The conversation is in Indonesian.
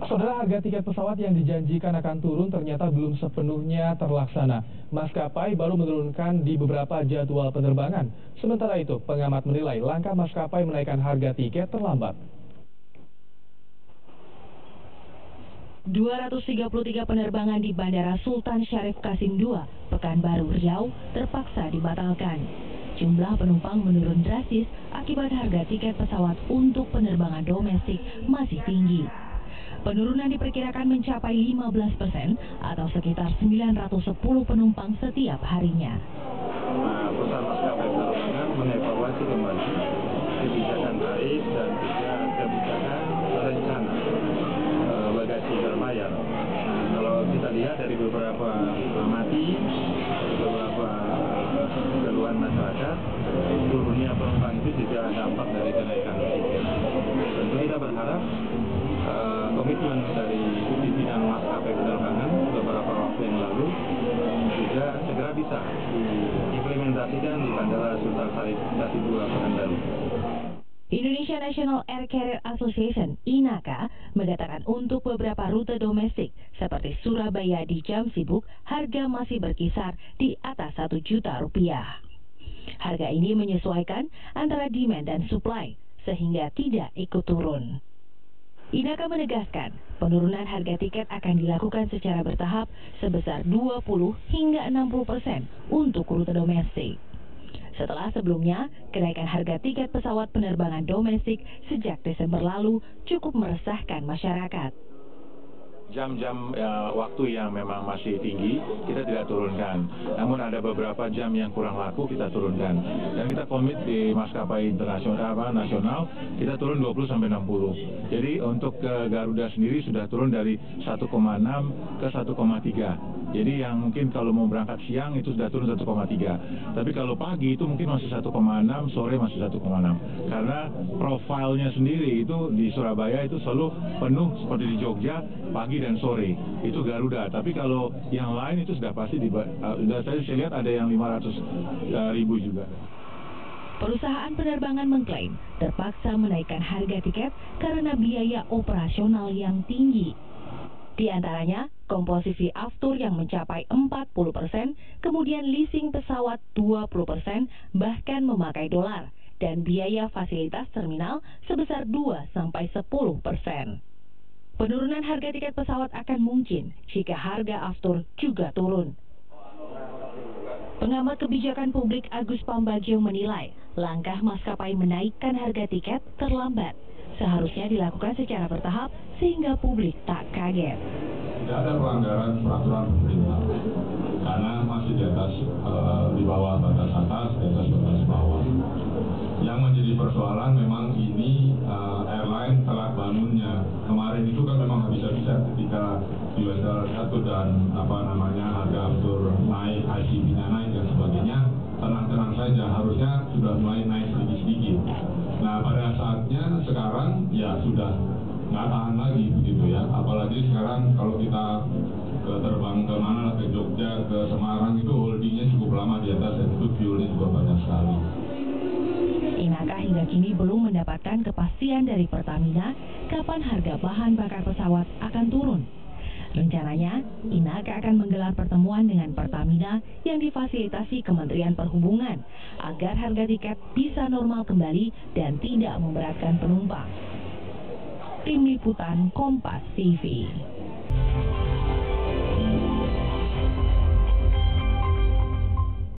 Saudara, harga tiket pesawat yang dijanjikan akan turun ternyata belum sepenuhnya terlaksana. Maskapai baru menurunkan di beberapa jadwal penerbangan. Sementara itu, pengamat menilai langkah maskapai menaikkan harga tiket terlambat. 233 penerbangan di Bandara Sultan Syarif Qasim II, Pekanbaru, Riau terpaksa dibatalkan. Jumlah penumpang menurun drastis akibat harga tiket pesawat untuk penerbangan domestik masih tinggi. Penurunan diperkirakan mencapai 15% atau sekitar 910 penumpang setiap harinya. Perusahaan maskapai penerbangan mengevaluasi kembali kebijakan tarif dan juga kebijakan rencana bagasi berbayar. Kalau kita lihat dari beberapa amati, beberapa keluhan masyarakat, turunnya penumpang itu juga dampak dari kenaikan tiket. Tentu kita berharap komitmen dari pimpinan maskapai penerbangan beberapa waktu yang lalu juga segera bisa diimplementasikan di Bandara Sultan Syarif Qasim II, Pekanbaru. Indonesia National Air Carrier Association (INACA) mengatakan untuk beberapa rute domestik seperti Surabaya di jam sibuk, harga masih berkisar di atas Rp1 juta. Harga ini menyesuaikan antara demand dan supply sehingga tidak ikut turun. INACA menegaskan, penurunan harga tiket akan dilakukan secara bertahap sebesar 20 hingga 60% untuk rute domestik. Setelah sebelumnya, kenaikan harga tiket pesawat penerbangan domestik sejak Desember lalu cukup meresahkan masyarakat. Jam-jam waktu yang memang masih tinggi, kita tidak turunkan. Namun ada beberapa jam yang kurang laku, kita turunkan. Dan kita komit di maskapai internasional, nasional, kita turun 20-60. Jadi untuk Garuda sendiri sudah turun dari 1,6 ke 1,3. Jadi yang mungkin kalau mau berangkat siang itu sudah turun 1,3. Tapi kalau pagi itu mungkin masih 1,6, sore masih 1,6. Karena profilnya sendiri itu di Surabaya itu selalu penuh seperti di Jogja, pagi dan sore. Itu Garuda. Tapi kalau yang lain itu sudah pasti, saya lihat ada yang 500.000 juga. Perusahaan penerbangan mengklaim terpaksa menaikkan harga tiket karena biaya operasional yang tinggi. Di antaranya, komposisi aftur yang mencapai 40%, kemudian leasing pesawat 20%, bahkan memakai dolar, dan biaya fasilitas terminal sebesar 2-10%. Penurunan harga tiket pesawat akan mungkin jika harga aftur juga turun. Pengamat kebijakan publik Agus Pambagio menilai, langkah maskapai menaikkan harga tiket terlambat. Seharusnya dilakukan secara bertahap sehingga publik tak kaget. Tidak ada pelanggaran peraturan pemerintah karena masih di atas, di bawah batas atas, di atas batas bawah. Yang menjadi persoalan memang ini airline telat bangunnya. Kemarin itu kan memang bisa-bisa ketika US dollar jatuh dan harga aftur naik, ICP-nya naik dan sebagainya, tenang-tenang saja, harusnya sudah mulai naik sedikit-sedikit. Nah pada saatnya sekarang ya sudah nggak tahan lagi begitu ya, apalagi sekarang kalau kita terbang ke mana, ke Jogja, ke Semarang itu holdingnya cukup lama di atas dan itu fuelnya juga banyak sekali. INACA hingga kini belum mendapatkan kepastian dari Pertamina kapan harga bahan bakar pesawat akan turun. Rencananya, INACA akan menggelar pertemuan dengan Pertamina yang difasilitasi Kementerian Perhubungan agar harga tiket bisa normal kembali dan tidak memberatkan penumpang. Tim Liputan Kompas TV.